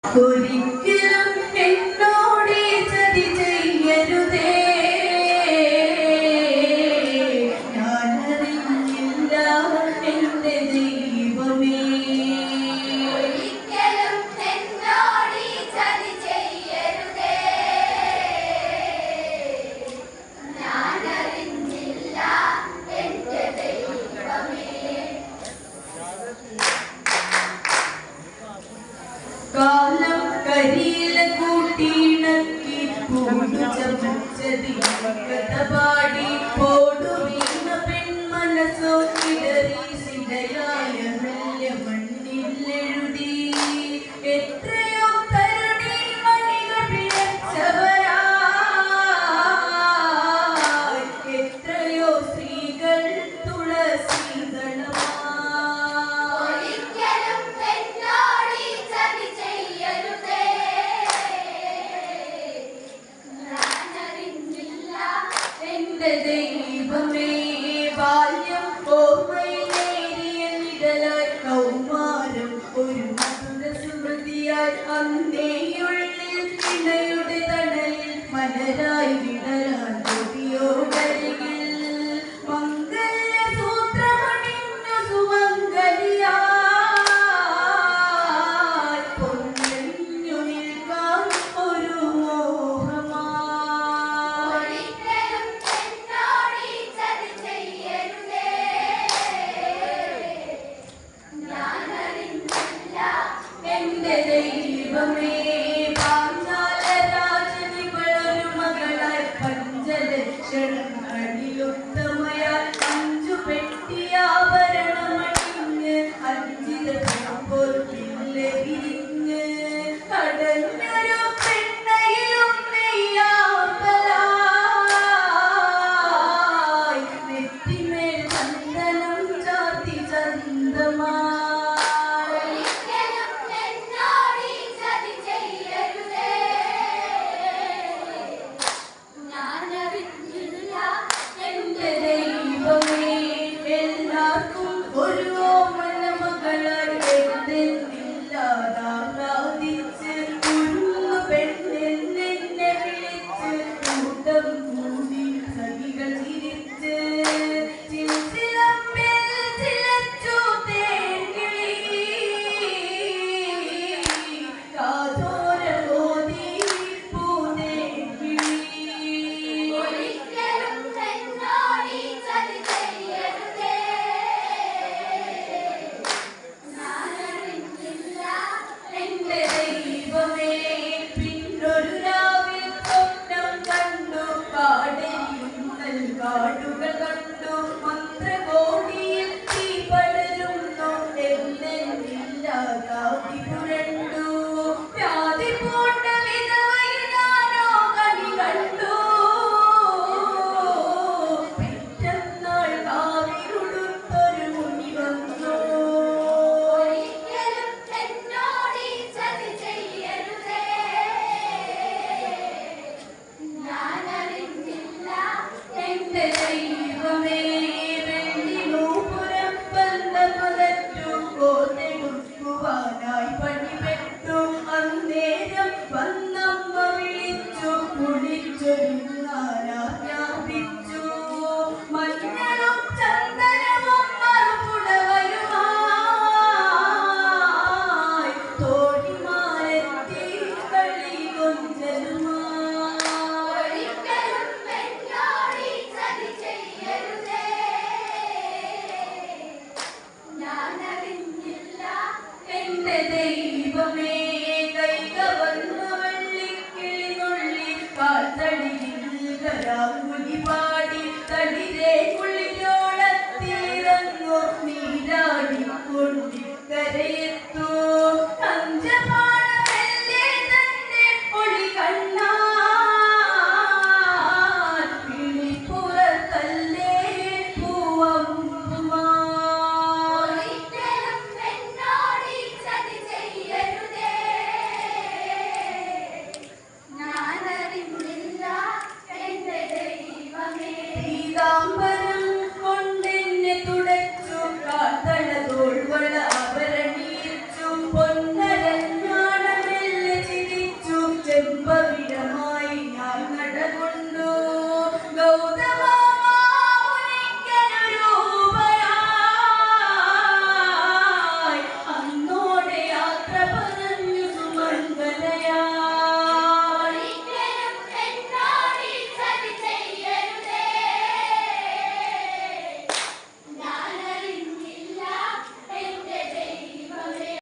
ഒരിക്കലും എന്നോട് ചതി ചെയ്യരുതേ, ഞാനറിഞ്ഞില്ല എന്റെ ദൈവമേ. ഒരിക്കലും എന്നോട് ചതി ചെയ്യരുതേ, ഞാനറിഞ്ഞില്ല എന്റെ ദൈവമേ. കാലം കരിയില കൂട്ടിണക്കി പൂണ്ടു ചമച്ചതി കഥ പാടി പോടു വീണ പെൺമനസ്സോ കിടറി സിടയായ നല്ല മണ്ണിലെഴുതി. എത്രയോ തരുണി മണികൾ പിഴച്ചവരായി, എത്രയോ സ്ത്രീകൾ തുളസീതളമായി. ഒരിക്കലും എന്നോട് ചതി ചെയ്യരുതേ, ഞാനറിഞ്ഞില്ല എന്റെ ദൈവമേ. ബാല്യം ഓർമ്മയിലേറിയ നിഴലായി, കൗമാരം ഒരു മധുര സ്മൃതിയായി, അന്നേയുള്ളിൽ ഇണയുടെ തണലിൽ മലരായി വിടരാൻ കൊതിയോടരികിൽ മംഗല്യസൂത്രമണിഞ്ഞു സുമംഗലിയായി പൊന്നണിഞ്ഞു നിൽക്കാൻ ഒരു മോഹമായി. ഒരിക്കലും എന്നോട് ചതി ചെയ്യരുതേ, ഞാനറിഞ്ഞില്ല എന്റെ ദൈവമേ.